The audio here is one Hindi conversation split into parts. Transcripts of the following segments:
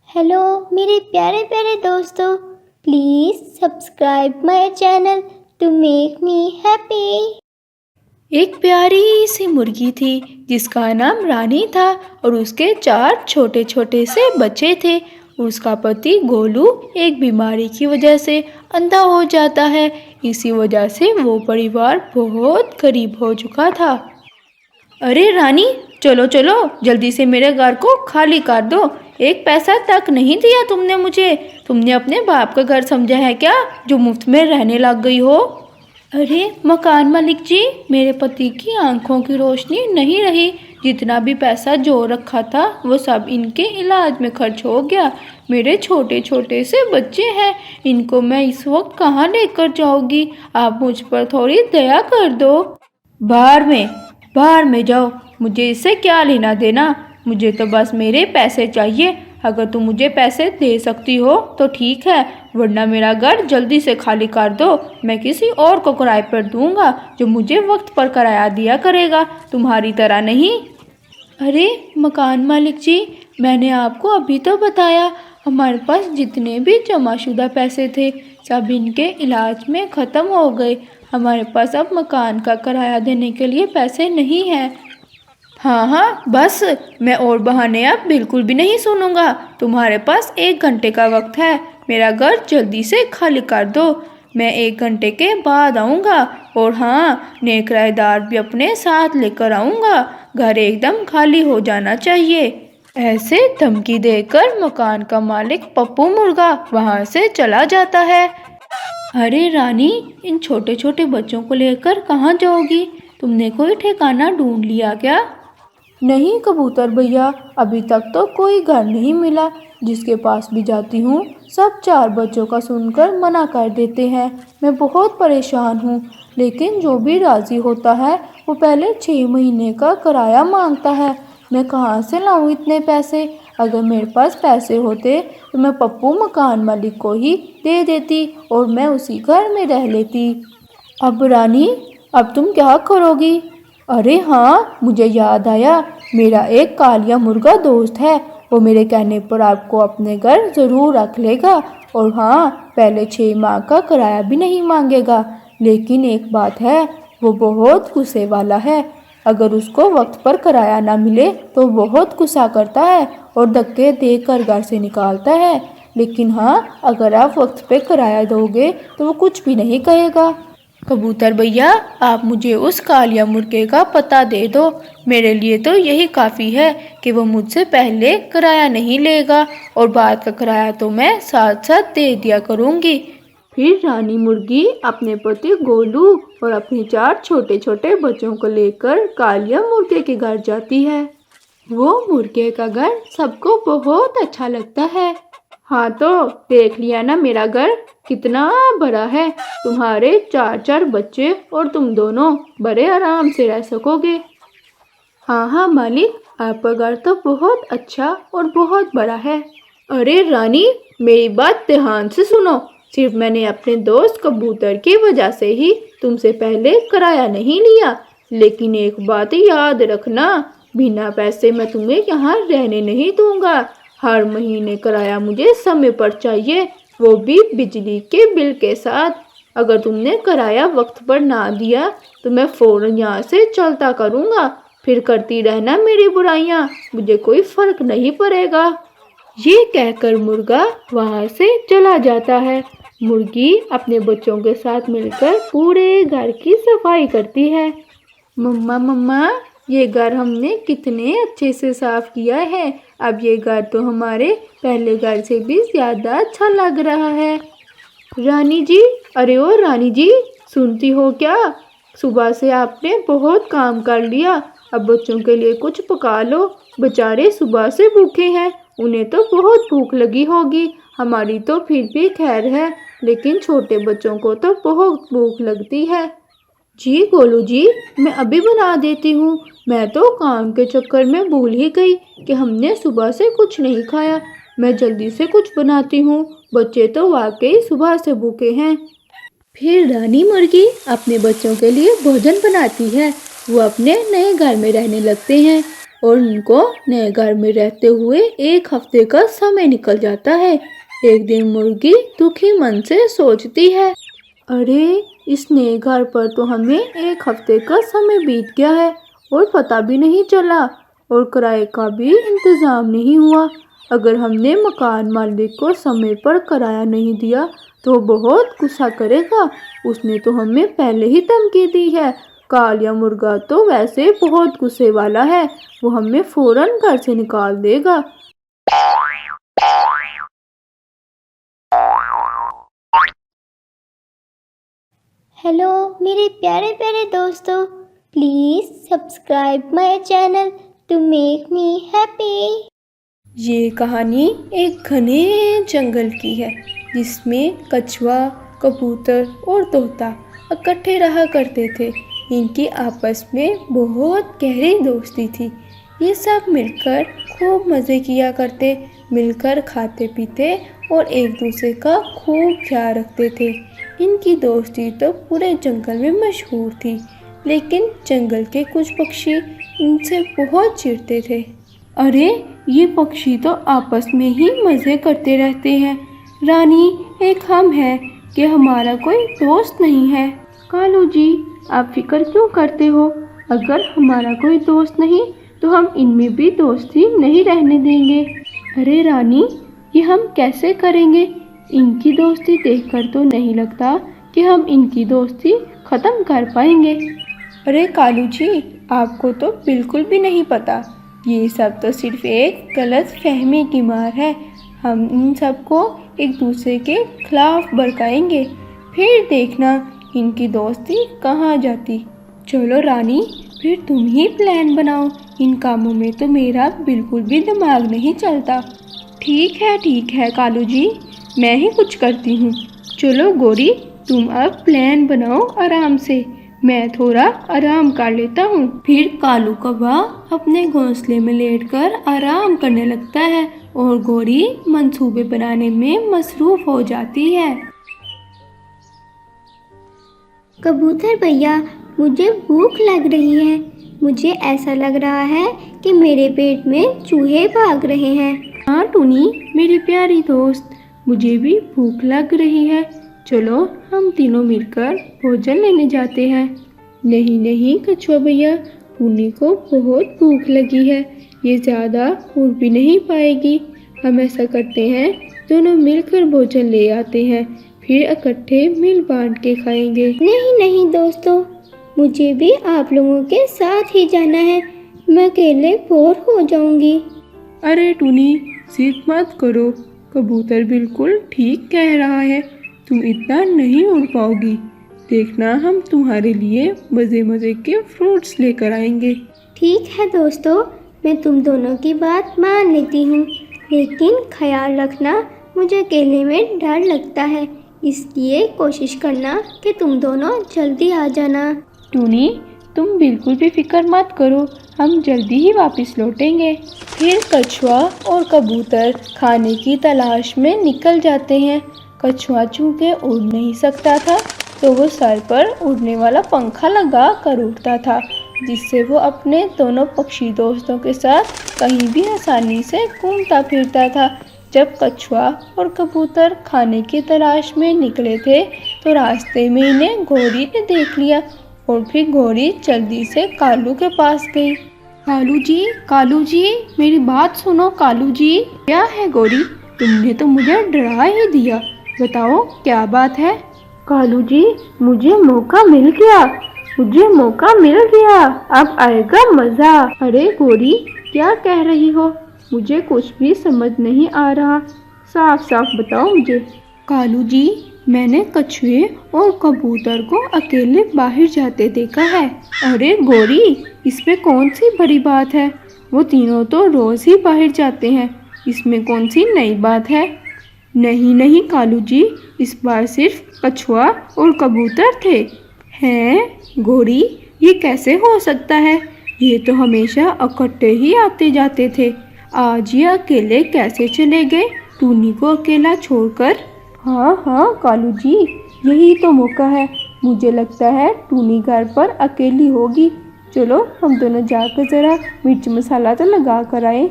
हेलो मेरे प्यारे प्यारे दोस्तों, please subscribe my channel to make me happy. एक प्यारी सी मुर्गी थी जिसका नाम रानी था और उसके 4 छोटे छोटे से बच्चे थे। उसका पति गोलू एक बीमारी की वजह से अंधा हो जाता है। इसी वजह से वो परिवार बहुत गरीब हो चुका था। अरे रानी, चलो चलो जल्दी से मेरे घर को खाली कर दो। एक पैसा तक नहीं दिया तुमने मुझे। तुमने अपने बाप का घर समझा है क्या, जो मुफ्त में रहने लग गई हो? अरे मकान मालिक जी, मेरे पति की आंखों की रोशनी नहीं रही। जितना भी पैसा जो रखा था वो सब इनके इलाज में खर्च हो गया। मेरे छोटे छोटे से बच्चे हैं, इनको मैं इस वक्त कहाँ लेकर जाऊंगी? आप मुझ पर थोड़ी दया कर दो। बाहर में जाओ, मुझे इससे क्या लेना देना। मुझे तो बस मेरे पैसे चाहिए। अगर तुम मुझे पैसे दे सकती हो तो ठीक है, वरना मेरा घर जल्दी से खाली कर दो। मैं किसी और को किराए पर दूंगा जो मुझे वक्त पर किराया दिया करेगा, तुम्हारी तरह नहीं। अरे मकान मालिक जी, मैंने आपको अभी तो बताया, हमारे पास जितने भी जमाशुदा पैसे थे सब इनके इलाज में ख़त्म हो गए। हमारे पास अब मकान का किराया देने के लिए पैसे नहीं हैं। हाँ बस, मैं और बहाने अब बिल्कुल भी नहीं सुनूंगा। तुम्हारे पास 1 घंटे का वक्त है, मेरा घर जल्दी से खाली कर दो। मैं 1 घंटे के बाद आऊँगा। और हाँ, नए किराएदार भी अपने साथ लेकर आऊँगा। घर एकदम खाली हो जाना चाहिए। ऐसे धमकी देकर मकान का मालिक पप्पू मुर्गा वहाँ से चला जाता है। अरे रानी, इन छोटे छोटे बच्चों को लेकर कहाँ जाओगी? तुमने कोई ठिकाना ढूंढ लिया क्या? नहीं कबूतर भैया, अभी तक तो कोई घर नहीं मिला। जिसके पास भी जाती हूँ सब 4 बच्चों का सुनकर मना कर देते हैं। मैं बहुत परेशान हूँ, लेकिन जो भी राज़ी होता है वो पहले 6 महीने का किराया मांगता है। मैं कहाँ से लाऊं इतने पैसे? अगर मेरे पास पैसे होते तो मैं पप्पू मकान मालिक को ही दे देती और मैं उसी घर में रह लेती। अब रानी, अब तुम क्या करोगी? अरे हाँ, मुझे याद आया, मेरा एक कालिया मुर्गा दोस्त है। वो मेरे कहने पर आपको अपने घर ज़रूर रख लेगा। और हाँ, पहले 6 माह का किराया भी नहीं मांगेगा। लेकिन एक बात है, वो बहुत गुस्से वाला है। अगर उसको वक्त पर किराया ना मिले तो बहुत गुस्सा करता है और धक्के देकर घर से निकालता है। लेकिन हाँ, अगर आप वक्त पे किराया दोगे तो वो कुछ भी नहीं कहेगा। कबूतर भैया, आप मुझे उस कालिया मुर्गे का पता दे दो। मेरे लिए तो यही काफ़ी है कि वो मुझसे पहले किराया नहीं लेगा और बाद का किराया तो मैं साथ साथ दे दिया करूँगी। फिर रानी मुर्गी अपने पति गोलू और अपने 4 छोटे छोटे बच्चों को लेकर कालिया मुर्गे के घर जाती है। वो मुर्गे का घर सबको बहुत अच्छा लगता है। हाँ तो देख लिया ना मेरा घर कितना बड़ा है। तुम्हारे 4 बच्चे और तुम दोनों बड़े आराम से रह सकोगे। हाँ मालिक, आपका घर तो बहुत अच्छा और बहुत बड़ा है। अरे रानी, मेरी बात ध्यान से सुनो। सिर्फ मैंने अपने दोस्त कबूतर की वजह से ही तुमसे पहले किराया नहीं लिया। लेकिन एक बात याद रखना, बिना पैसे मैं तुम्हें यहाँ रहने नहीं दूंगा। हर महीने किराया मुझे समय पर चाहिए, वो भी बिजली के बिल के साथ। अगर तुमने किराया वक्त पर ना दिया तो मैं फ़ौरन यहाँ से चलता करूँगा। फिर करती रहना मेरी बुराइयाँ, मुझे कोई फर्क नहीं पड़ेगा। ये कहकर मुर्गा वहाँ से चला जाता है। मुर्गी अपने बच्चों के साथ मिलकर पूरे घर की सफाई करती है। मम्मा, ये घर हमने कितने अच्छे से साफ किया है। अब ये घर तो हमारे पहले घर से भी ज़्यादा अच्छा लग रहा है। रानी जी, अरे ओ रानी जी, सुनती हो क्या? सुबह से आपने बहुत काम कर लिया, अब बच्चों के लिए कुछ पका लो। बेचारे सुबह से भूखे हैं, उन्हें तो बहुत भूख लगी होगी। हमारी तो फिर भी खैर है, लेकिन छोटे बच्चों को तो बहुत भूख लगती है। जी गोलू जी, मैं अभी बना देती हूँ। मैं तो काम के चक्कर में भूल ही गई कि हमने सुबह से कुछ नहीं खाया। मैं जल्दी से कुछ बनाती हूँ, बच्चे तो वाकई सुबह से भूखे हैं। फिर रानी मुर्गी अपने बच्चों के लिए भोजन बनाती है। वो अपने नए घर में रहने लगते हैं और उनको नए घर में रहते हुए 1 हफ्ते का समय निकल जाता है। एक दिन मुर्गी दुखी मन से सोचती है, अरे इस नए घर पर तो हमें 1 हफ्ते का समय बीत गया है और पता भी नहीं चला और किराए का भी इंतज़ाम नहीं हुआ। अगर हमने मकान मालिक को समय पर किराया नहीं दिया तो बहुत गुस्सा करेगा। उसने तो हमें पहले ही धमकी दी है। कालिया मुर्गा तो वैसे बहुत गुस्से वाला है, वो हमें फौरन घर से निकाल देगा। हेलो मेरे प्यारे प्यारे दोस्तों, please subscribe my channel to make me happy. ये कहानी एक घने जंगल की है जिसमें कछुआ, कबूतर और तोता इकट्ठे रहा करते थे। इनकी आपस में बहुत गहरी दोस्ती थी। ये सब मिलकर खूब मज़े किया करते, मिलकर खाते पीते और एक दूसरे का खूब ख्याल रखते थे। इनकी दोस्ती तो पूरे जंगल में मशहूर थी, लेकिन जंगल के कुछ पक्षी इनसे बहुत चिढ़ते थे। अरे ये पक्षी तो आपस में ही मज़े करते रहते हैं। रानी, एक हम है कि हमारा कोई दोस्त नहीं है। कालू जी, आप फिक्र क्यों करते हो? अगर हमारा कोई दोस्त नहीं तो हम इनमें भी दोस्ती नहीं रहने देंगे। अरे रानी, ये हम कैसे करेंगे? इनकी दोस्ती देखकर तो नहीं लगता कि हम इनकी दोस्ती ख़त्म कर पाएंगे। अरे कालू जी, आपको तो बिल्कुल भी नहीं पता। ये सब तो सिर्फ एक गलत फहमी की मार है। हम इन सबको एक दूसरे के खिलाफ भड़काएंगे, फिर देखना इनकी दोस्ती कहाँ जाती। चलो रानी, फिर तुम ही प्लान बनाओ। इन कामों में तो मेरा बिल्कुल भी दिमाग नहीं चलता। ठीक है कालू जी, मैं ही कुछ करती हूँ। चलो गोरी, तुम अब प्लान बनाओ आराम से, मैं थोड़ा आराम कर लेता हूँ। फिर कालू कौवा अपने घोंसले में लेटकर आराम करने लगता है और गोरी मंसूबे बनाने में मसरूफ़ हो जाती है। कबूतर भैया, मुझे भूख लग रही है। मुझे ऐसा लग रहा है कि मेरे पेट में चूहे भाग रहे हैं। हाँ टूनी, मेरी प्यारी दोस्त, मुझे भी भूख लग रही है। चलो हम तीनों मिलकर भोजन लेने जाते हैं। नहीं कछुआ भैया, टूनी को बहुत भूख लगी है, ये ज़्यादा उड़ भी नहीं पाएगी। हम ऐसा करते हैं, दोनों मिलकर भोजन ले आते हैं, फिर इकट्ठे मिल बांट के खाएंगे। नहीं दोस्तों, मुझे भी आप लोगों के साथ ही जाना है। मैं अकेले बोर हो जाऊंगी। अरे टूनी, जिद मत करो, कबूतर बिल्कुल ठीक कह रहा है, तुम इतना नहीं उड़ पाओगी। देखना हम तुम्हारे लिए मज़े के फ्रूट्स लेकर आएंगे। ठीक है दोस्तों, मैं तुम दोनों की बात मान लेती हूँ, लेकिन ख्याल रखना मुझे अकेले में डर लगता है, इसलिए कोशिश करना कि तुम दोनों जल्दी आ जाना। टूनी, तुम बिल्कुल भी फिक्र मत करो, हम जल्दी ही वापस लौटेंगे। फिर कछुआ और कबूतर खाने की तलाश में निकल जाते हैं। कछुआ चूँकि उड़ नहीं सकता था तो वो सर पर उड़ने वाला पंखा लगा कर उड़ता था, जिससे वो अपने दोनों पक्षी दोस्तों के साथ कहीं भी आसानी से घूमता फिरता था। जब कछुआ और कबूतर खाने की तलाश में निकले थे तो रास्ते में इन्हें घोड़ी ने देख लिया और फिर घोड़ी जल्दी से कालू के पास गई। कालू जी, मेरी बात सुनो कालू जी। क्या है गोरी, तुमने तो मुझे डरा ही दिया, बताओ क्या बात है? कालू जी, मुझे मौका मिल गया, अब आएगा मज़ा। अरे गोरी, क्या कह रही हो? मुझे कुछ भी समझ नहीं आ रहा, साफ बताओ मुझे। कालू जी, मैंने कछुए और कबूतर को अकेले बाहर जाते देखा है। अरे गोरी, इसमें कौन सी बड़ी बात है? वो तीनों तो रोज़ ही बाहर जाते हैं, इसमें कौन सी नई बात है? नहीं कालू जी, इस बार सिर्फ कछुआ और कबूतर थे। हैं गोरी, ये कैसे हो सकता है? ये तो हमेशा इकट्ठे ही आते जाते थे, आज ये अकेले कैसे चले गए, टूनी को अकेला छोड़कर? हाँ कालू जी, यही तो मौका है। मुझे लगता है टूनी घर पर अकेली होगी, चलो हम दोनों जाकर ज़रा मिर्च मसाला तो लगा कर आए।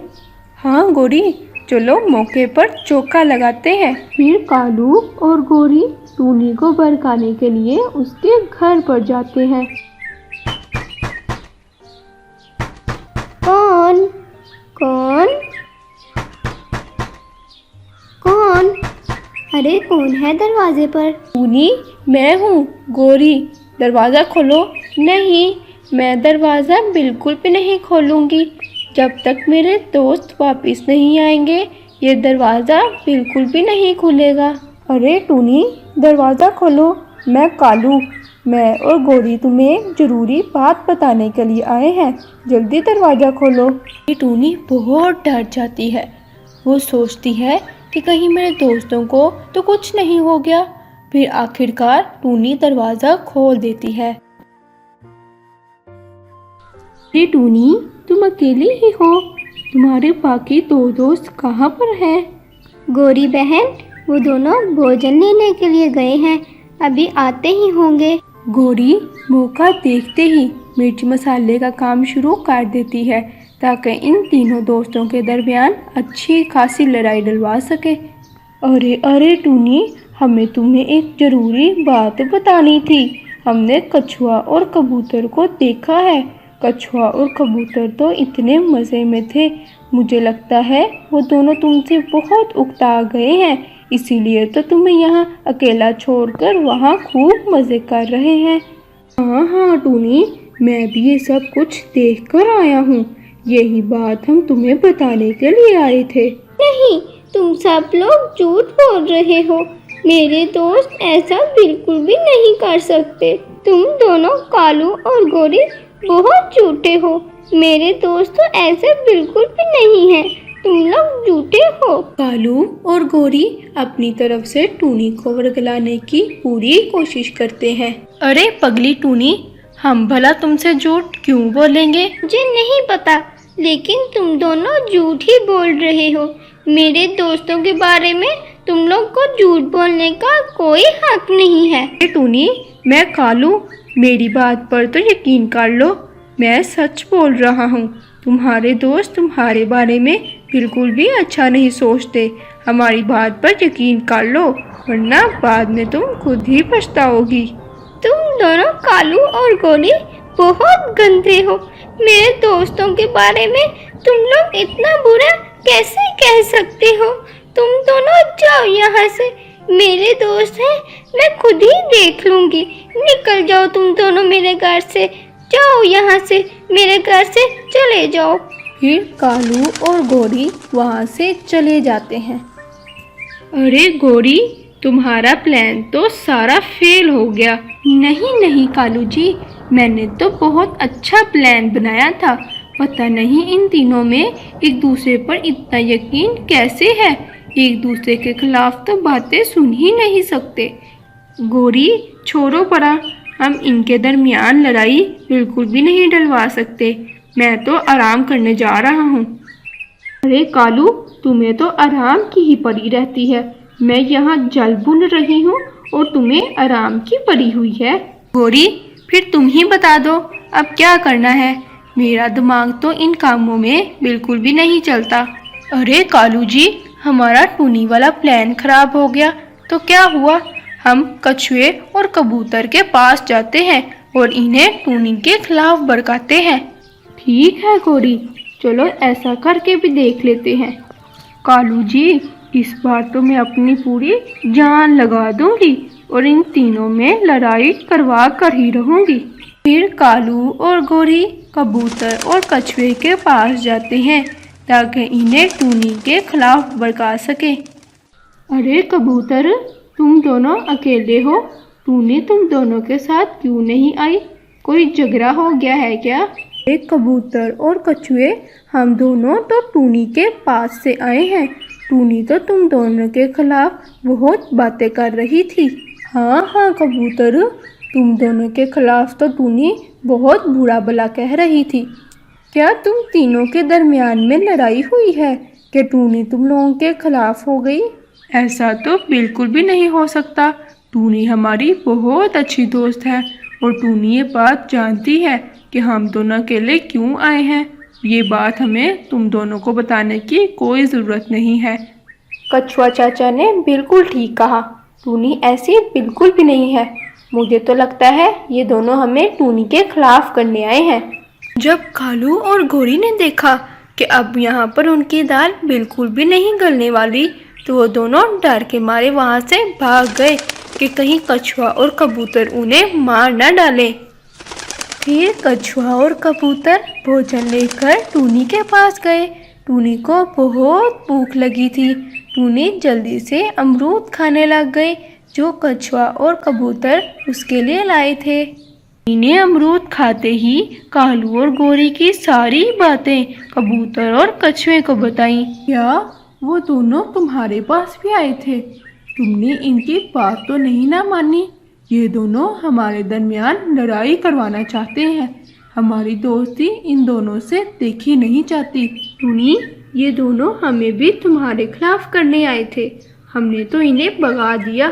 हाँ गौरी, चलो मौके पर चौका लगाते हैं। फिर कालू और गौरी टूनी को बरकाने के लिए उसके घर पर जाते हैं। कौन कौन कौन? अरे कौन है दरवाजे पर? टूनी, मैं हूँ। गौरी, दरवाज़ा खोलो। नहीं, मैं दरवाज़ा बिल्कुल भी नहीं खोलूँगी जब तक मेरे दोस्त वापस नहीं आएंगे। ये दरवाज़ा बिल्कुल भी नहीं खुलेगा। अरे टूनी, दरवाज़ा खोलो। मैं कालू, मैं और गौरी तुम्हें ज़रूरी बात बताने के लिए आए हैं। जल्दी दरवाज़ा खोलो। ये टूनी बहुत डर जाती है। वो सोचती है कि कहीं मेरे दोस्तों को तो कुछ नहीं हो गया। फिर आखिरकार टूनी दरवाज़ा खोल देती है। ये टूनी, तुम अकेली ही हो? तुम्हारे बाकी दो दोस्त कहाँ पर हैं? गौरी बहन, वो दोनों भोजन लेने के लिए गए हैं, अभी आते ही होंगे। गौरी मौका देखते ही मिर्च मसाले का काम शुरू कर देती है ताकि इन तीनों दोस्तों के दरमियान अच्छी खासी लड़ाई डलवा सके। अरे अरे टूनी, हमें तुम्हें एक ज़रूरी बात बतानी थी। हमने कछुआ और कबूतर को देखा है। कछुआ और कबूतर तो इतने मज़े में थे, मुझे लगता है वो दोनों तुमसे बहुत उकता गए हैं, इसीलिए तो तुम्हें यहाँ अकेला छोड़कर वहाँ खूब मज़े कर रहे हैं। हाँ हाँ टूनी, मैं भी ये सब कुछ देख कर आया हूँ। यही बात हम तुम्हें बताने के लिए आए थे। नहीं, तुम सब लोग झूठ बोल रहे हो। मेरे दोस्त ऐसा बिल्कुल भी नहीं कर सकते। तुम दोनों कालू और गौरी बहुत झूठे हो। मेरे दोस्त तो ऐसे बिल्कुल भी नहीं हैं। तुम लोग झूठे हो। कालू और गौरी अपनी तरफ से टूनी को वर्गलाने की पूरी कोशिश करते हैं। अरे पगली टूनी, हम भला तुमसे झूठ क्यों बोलेंगे? मुझे नहीं पता, लेकिन तुम दोनों झूठ ही बोल रहे हो। मेरे दोस्तों के बारे में तुम लोग को झूठ बोलने का कोई हक नहीं है। टूनी, मैं कालू, मेरी बात पर तो यकीन कर लो। मैं सच बोल रहा हूँ। तुम्हारे दोस्त तुम्हारे बारे में बिल्कुल भी अच्छा नहीं सोचते। हमारी बात पर यकीन कर लो, वरना बाद में तुम खुद ही पछताओगी। तुम दोनों कालू और गौरी बहुत गंदे हो। मेरे दोस्तों के बारे में तुम लोग इतना बुरा कैसे कह सकते हो? तुम दोनों जाओ यहाँ से। मेरे दोस्त हैं, मैं खुद ही देख लूँगी। निकल जाओ तुम दोनों मेरे घर से। जाओ यहाँ से, मेरे घर से चले जाओ। फिर कालू और गौरी वहाँ से चले जाते हैं। अरे गौरी, तुम्हारा प्लान तो सारा फेल हो गया। नहीं नहीं कालू जी, मैंने तो बहुत अच्छा प्लान बनाया था। पता नहीं इन तीनों में एक दूसरे पर इतना यकीन कैसे है। एक दूसरे के खिलाफ तो बातें सुन ही नहीं सकते। गौरी छोड़ो पड़ा, हम इनके दरमियान लड़ाई बिल्कुल भी नहीं डलवा सकते। मैं तो आराम करने जा रहा हूँ। अरे कालू, तुम्हें तो आराम की ही पड़ी रहती है। मैं यहाँ जल बुन रही हूँ और तुम्हें आराम की पड़ी हुई है। गौरी, फिर तुम ही बता दो अब क्या करना है। मेरा दिमाग तो इन कामों में बिल्कुल भी नहीं चलता। अरे कालू जी, हमारा टूनी वाला प्लान खराब हो गया तो क्या हुआ? हम कछुए और कबूतर के पास जाते हैं और इन्हें टूनी के खिलाफ भड़काते हैं। ठीक है गौरी, चलो ऐसा करके भी देख लेते हैं। कालू जी, इस बार तो मैं अपनी पूरी जान लगा दूंगी और इन तीनों में लड़ाई करवा कर ही रहूंगी। फिर कालू और गौरी कबूतर और कछुए के पास जाते हैं ताकि इन्हें टूनी के खिलाफ भड़का सके। अरे कबूतर, तुम दोनों अकेले हो? टूनी तुम दोनों के साथ क्यों नहीं आई? कोई झगड़ा हो गया है क्या? एक कबूतर और कछुए, हम दोनों तो टूनी के पास से आए हैं। टूनी तो तुम दोनों के खिलाफ बहुत बातें कर रही थी। हाँ हाँ कबूतर, तुम दोनों के खिलाफ तो टूनी बहुत बुरा भला कह रही थी। क्या तुम तीनों के दरमियान में लड़ाई हुई है कि टूनी तुम लोगों के खिलाफ हो गई? ऐसा तो बिल्कुल भी नहीं हो सकता। टूनी हमारी बहुत अच्छी दोस्त है और टूनी ये बात जानती है कि हम दोनों अकेले क्यों आए हैं। ये बात हमें तुम दोनों को बताने की कोई ज़रूरत नहीं है। कछुआ चाचा ने बिल्कुल ठीक कहा, टूनी ऐसी बिल्कुल भी नहीं है। मुझे तो लगता है ये दोनों हमें टूनी के खिलाफ करने आए हैं। जब कालू और गोरी ने देखा कि अब यहाँ पर उनकी दाल बिल्कुल भी नहीं गलने वाली, तो वो दोनों डर के मारे वहाँ से भाग गए कि कहीं कछुआ और कबूतर उन्हें मार न डालें। फिर कछुआ और कबूतर भोजन लेकर टूनी के पास गए। टूनी को बहुत भूख लगी थी। टूनी जल्दी से अमरूद खाने लग गई जो कछुआ और कबूतर उसके लिए लाए थे। इन्हें अमरूद खाते ही कालू और गोरी की सारी बातें कबूतर और कछुए को बताई। क्या वो दोनों तुम्हारे पास भी आए थे? तुमने इनकी बात तो नहीं ना मानी? ये दोनों हमारे दरमियान लड़ाई करवाना चाहते हैं। हमारी दोस्ती इन दोनों से देखी नहीं जाती। टूनी, ये दोनों हमें भी तुम्हारे खिलाफ करने आए थे। हमने तो इन्हें भगा दिया।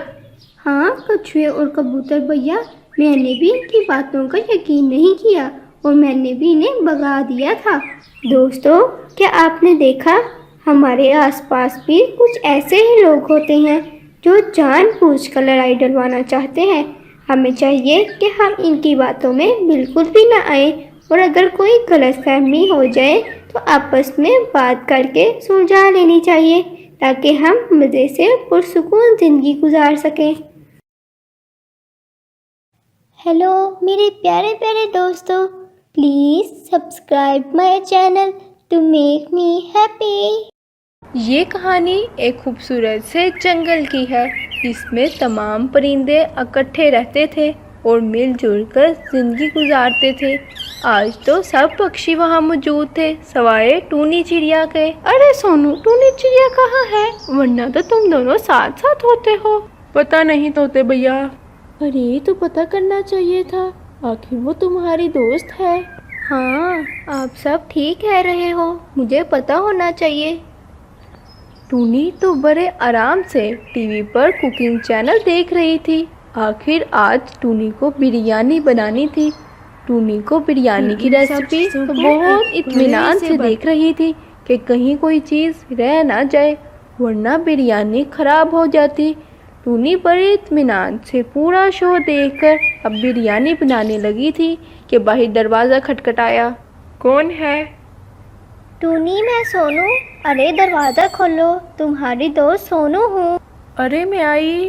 हाँ कछुए और कबूतर भैया, मैंने भी इनकी बातों का यकीन नहीं किया और मैंने भी इन्हें भगा दिया था। दोस्तों, क्या आपने देखा हमारे आसपास भी कुछ ऐसे ही लोग होते हैं जो जानबूझकर लड़ाई डलवाना चाहते हैं। हमें चाहिए कि हम इनकी बातों में बिल्कुल भी ना आए और अगर कोई गलतफहमी हो जाए तो आपस में बात करके सुलझा लेनी चाहिए ताकि हम मज़े से पुरसुकून ज़िंदगी गुजार सकें। हेलो मेरे प्यारे प्यारे दोस्तों, please subscribe my channel to make me happy. ये कहानी एक खूबसूरत से जंगल की है। इसमें तमाम परिंदे इकट्ठे रहते थे और मिलजुल कर जिंदगी गुजारते थे। आज तो सब पक्षी वहाँ मौजूद थे सवाए टूनी चिड़िया के। अरे सोनू, टूनी चिड़िया कहाँ है? वरना तो तुम दोनों साथ साथ होते हो। पता नहीं तोते भैया। अरे तो पता करना चाहिए था, आखिर वो तुम्हारी दोस्त है। हाँ, आप सब ठीक कह रहे हो, मुझे पता होना चाहिए। टूनी तो बड़े आराम से टीवी पर कुकिंग चैनल देख रही थी। आखिर आज टूनी को बिरयानी बनानी थी। टूनी को बिरयानी की रेसिपी तो बहुत इत्मीनान से देख रही थी कि कहीं कोई चीज़ रह ना जाए वरना बिरयानी खराब हो जाती। टूनी बड़े इत्मीनान से पूरा शो देखकर अब बिरयानी बनाने लगी थी कि बाहर दरवाज़ा खटखटाया। कौन है? टूनी, मैं सोनू। अरे दरवाज़ा खोलो, तुम्हारी दोस्त सोनू हूँ। अरे मैं आई।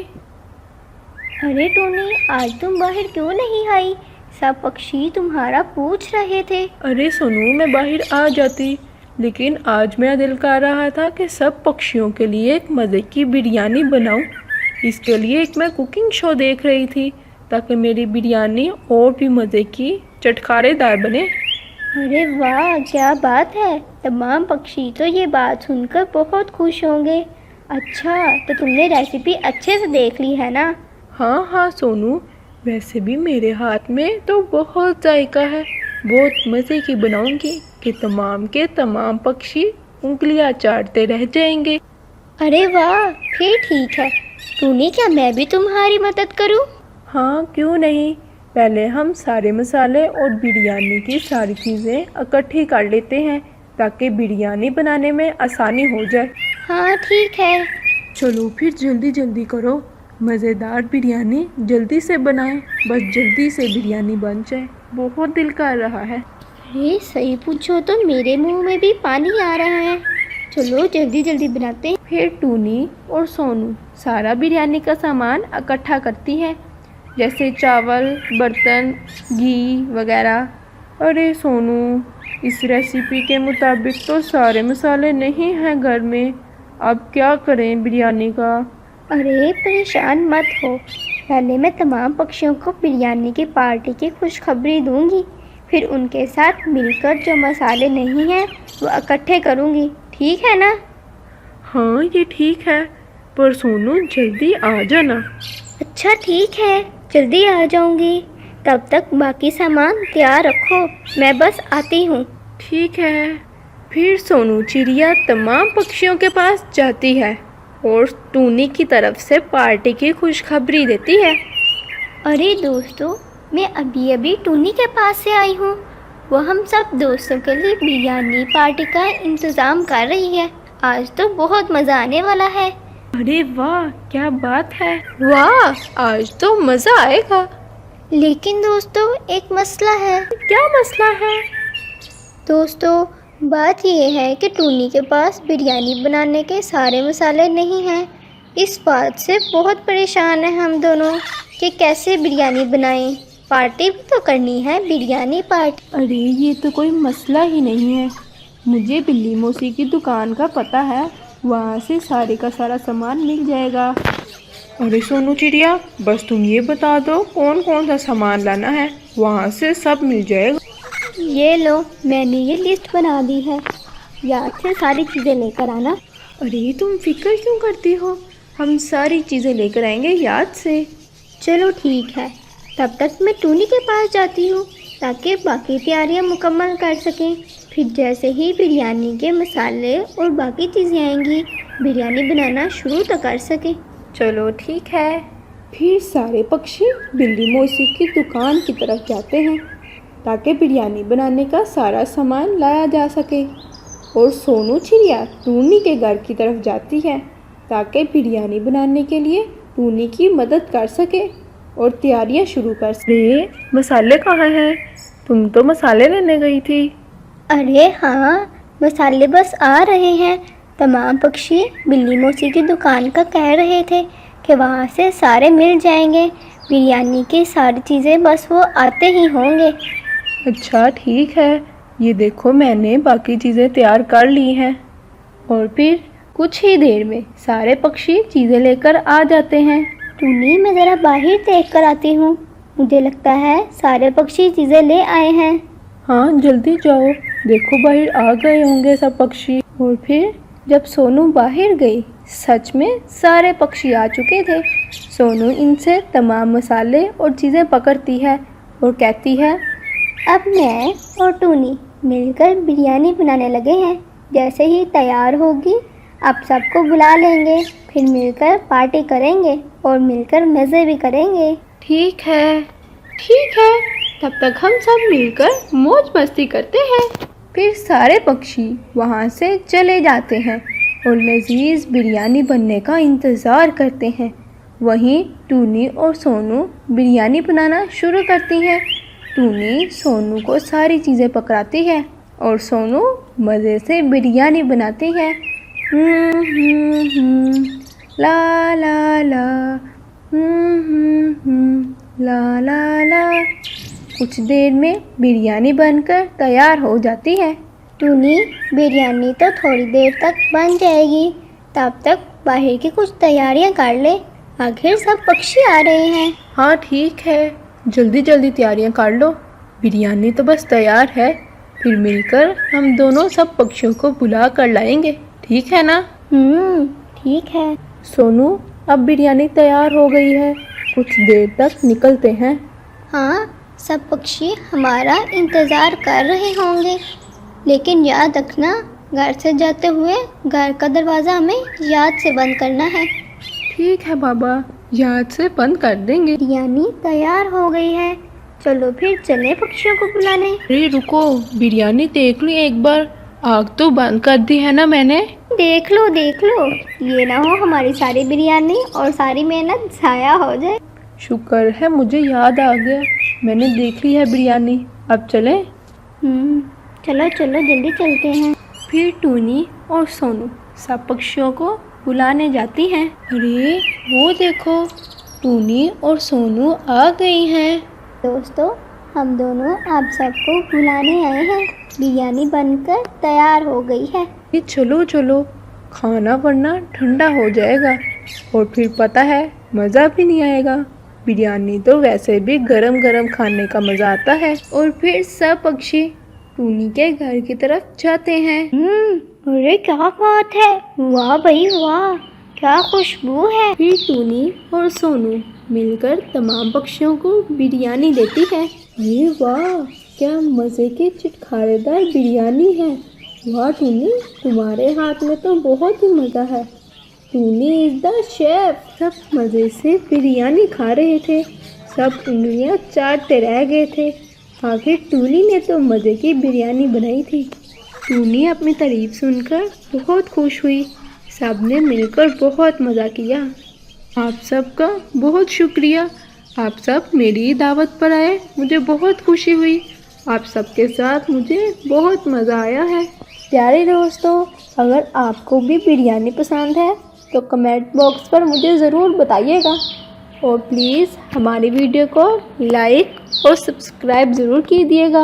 अरे टूनी, आज तुम बाहर क्यों नहीं आई? सब पक्षी तुम्हारा पूछ रहे थे। अरे सोनू, मैं बाहर आ जाती, लेकिन आज मेरा दिल कर रहा था कि सब पक्षियों के लिए एक मज़े की बिरयानी बनाऊं। इसके लिए एक मैं कुकिंग शो देख रही थी ताकि मेरी बिरयानी और भी मज़े की चटखारेदार बने। अरे वाह, क्या बात है! तमाम पक्षी तो ये बात सुनकर बहुत खुश होंगे। अच्छा, तो तुमने रेसिपी अच्छे से देख ली है ना? हाँ हाँ सोनू, वैसे भी मेरे हाथ में तो बहुत जायका है। बहुत मज़े की बनाऊंगी कि तमाम के तमाम पक्षी उंगलियां चाटते रह जाएंगे। अरे वाह, फिर ठीक है। टूनी, क्या मैं भी तुम्हारी मदद करूं? हाँ, क्यों नहीं। पहले हम सारे मसाले और बिरयानी की सारी चीज़ें इकट्ठी कर लेते हैं ताकि बिरयानी बनाने में आसानी हो जाए। हाँ ठीक है। चलो फिर जल्दी जल्दी करो, मज़ेदार बिरयानी जल्दी से बनाएं। बस जल्दी से बिरयानी बन जाए, बहुत दिल कर रहा है। अरे सही पूछो तो मेरे मुंह में भी पानी आ रहा है। चलो जल्दी जल्दी बनाते हैं। फिर टूनी और सोनू सारा बिरयानी का सामान इकट्ठा करती है, जैसे चावल, बर्तन, घी वगैरह। अरे सोनू, इस रेसिपी के मुताबिक तो सारे मसाले नहीं हैं घर में, अब क्या करें बिरयानी का? अरे परेशान मत हो, पहले मैं तमाम पक्षियों को बिरयानी की पार्टी की खुशखबरी दूंगी, फिर उनके साथ मिलकर जो मसाले नहीं हैं वो इकट्ठे करूंगी, ठीक है ना? हाँ ये ठीक है, पर सोनू जल्दी आ जाना। अच्छा ठीक है, जल्दी आ जाऊंगी। तब तक बाकी सामान तैयार रखो, मैं बस आती हूँ। ठीक है। फिर सोनू चिड़िया तमाम पक्षियों के पास जाती है और टूनी की तरफ से पार्टी की खुशखबरी देती है। अरे दोस्तों, मैं अभी अभी टूनी के पास से आई हूँ। वो हम सब दोस्तों के लिए बिरयानी पार्टी का इंतज़ाम कर रही है। आज तो बहुत मज़ा आने वाला है। अरे वाह, क्या बात है। वाह, आज तो मज़ा आएगा। लेकिन दोस्तों एक मसला है। क्या मसला है? दोस्तों बात ये है कि टूनी के पास बिरयानी बनाने के सारे मसाले नहीं हैं। इस बात से बहुत परेशान हैं हम दोनों कि कैसे बिरयानी बनाएं। पार्टी भी तो करनी है, बिरयानी पार्टी। अरे ये तो कोई मसला ही नहीं है। मुझे बिल्ली मौसी की दुकान का पता है, वहाँ से सारे का सारा सामान मिल जाएगा। अरे सोनू चिड़िया, बस तुम ये बता दो कौन कौन सा सामान लाना है, वहाँ से सब मिल जाएगा। ये लो, मैंने ये लिस्ट बना दी है, याद से सारी चीज़ें लेकर आना। अरे तुम फिक्र क्यों करती हो, हम सारी चीज़ें लेकर आएंगे याद से। चलो ठीक है, तब तक मैं टूनी के पास जाती हूँ ताकि बाकी तैयारियाँ मुकम्मल कर सकें। फिर जैसे ही बिरयानी के मसाले और बाकी चीज़ें आएंगी, बिरयानी बनाना शुरू तो कर सकें। चलो ठीक है। फिर सारे पक्षी बिल्ली मौसी की दुकान की तरफ जाते हैं ताकि बिरयानी बनाने का सारा सामान लाया जा सके। और सोनू चिड़िया टूनी के घर की तरफ जाती है ताकि बिरयानी बनाने के लिए टूनी की मदद कर सके और तैयारियां शुरू कर सके। मसाले कहाँ हैं? तुम तो मसाले लेने गई थी। अरे हाँ, मसाले बस आ रहे हैं। तमाम पक्षी बिल्ली मौसी की दुकान का कह रहे थे कि वहाँ से सारे मिल जाएंगे। बिरयानी की सारी चीज़ें बस वो आते ही होंगे। अच्छा ठीक है, ये देखो मैंने बाकी चीज़ें तैयार कर ली हैं। और फिर कुछ ही देर में सारे पक्षी चीज़ें लेकर आ जाते हैं। टूनी, मैं ज़रा बाहर देख कर आती हूँ, मुझे लगता है सारे पक्षी चीज़ें ले आए हैं। हाँ जल्दी जाओ, देखो बाहर आ गए होंगे सब पक्षी। और फिर जब सोनू बाहर गई, सच में सारे पक्षी आ चुके थे। सोनू इनसे तमाम मसाले और चीज़ें पकड़ती है और कहती है, अब मैं और टूनी मिलकर बिरयानी बनाने लगे हैं। जैसे ही तैयार होगी आप सबको बुला लेंगे, फिर मिलकर पार्टी करेंगे और मिलकर मज़े भी करेंगे। ठीक है ठीक है, तब तक हम सब मिलकर मौज मस्ती करते हैं। फिर सारे पक्षी वहाँ से चले जाते हैं और लजीज बिरयानी बनने का इंतज़ार करते हैं। वहीं टूनी और सोनू बिरयानी बनाना शुरू करती हैं। टूनी सोनू को सारी चीज़ें पकड़ाती है और सोनू मज़े से बिरयानी बनाती है। ला ला ला, ला ला ला। कुछ देर में बिरयानी बनकर तैयार हो जाती है। टूनी, बिरयानी तो थोड़ी देर तक बन जाएगी, तब तक बाहर की कुछ तैयारियां कर ले, आखिर सब पक्षी आ रहे हैं। हाँ ठीक है, जल्दी जल्दी तैयारियां कर लो, बिरयानी तो बस तैयार है। फिर मिलकर हम दोनों सब पक्षियों को बुला कर लाएंगे, ठीक है ना? ठीक है। सोनू, अब बिरयानी तैयार हो गई है, कुछ देर तक निकलते हैं। हाँ, सब पक्षी हमारा इंतज़ार कर रहे होंगे, लेकिन याद रखना, घर से जाते हुए घर का दरवाज़ा हमें याद से बंद करना है। ठीक है बाबा, याद से बंद कर देंगे। बिरयानी तैयार हो गई है, चलो फिर चले पक्षियों को बुलाने। अरे रुको, बिरयानी देख लो एक बार, आग तो बंद कर दी है ना मैंने। देख लो, ये ना हो हमारी सारी बिरयानी और सारी मेहनत ज़ाया हो जाए। शुक्र है मुझे याद आ गया, मैंने देख ली है बिरयानी। अब चलें? चलो जल्दी चलते हैं। फिर टूनी और सोनू सब पक्षियों को बुलाने जाती हैं। अरे वो देखो, टूनी और सोनू आ गई हैं। दोस्तों, हम दोनों आप सबको बुलाने आए हैं, बिरयानी बनकर तैयार हो गई है। ये चलो चलो, खाना वरना ठंडा हो जाएगा और फिर पता है मज़ा भी नहीं आएगा। बिरयानी तो वैसे भी गरम गरम खाने का मज़ा आता है। और फिर सब पक्षी टूनी के घर की तरफ जाते हैं। अरे क्या बात है, वाह भाई वाह, क्या खुशबू है। फिर टूनी और सोनू मिलकर तमाम पक्षियों को बिरयानी देती है। अरे वाह, क्या मज़े की चिटखारेदार बिरयानी है। वाह टूनी, तुम्हारे हाथ में तो बहुत ही मज़ा है। टूनी इज द शेफ। सब मज़े से बिरयानी खा रहे थे, सब उंगलियां चाटते रह गए थे। आखिर टूनी ने तो मज़े की बिरयानी बनाई थी। टूनी अपनी तारीफ सुनकर बहुत खुश हुई। सबने मिलकर बहुत मज़ा किया। आप सबका बहुत शुक्रिया। आप सब मेरी दावत पर आए, मुझे बहुत खुशी हुई। आप सबके साथ मुझे बहुत मज़ा आया है। प्यारे दोस्तों, अगर आपको भी बिरयानी पसंद है तो कमेंट बॉक्स पर मुझे ज़रूर बताइएगा और प्लीज़ हमारी वीडियो को लाइक और सब्सक्राइब ज़रूर कीजिएगा।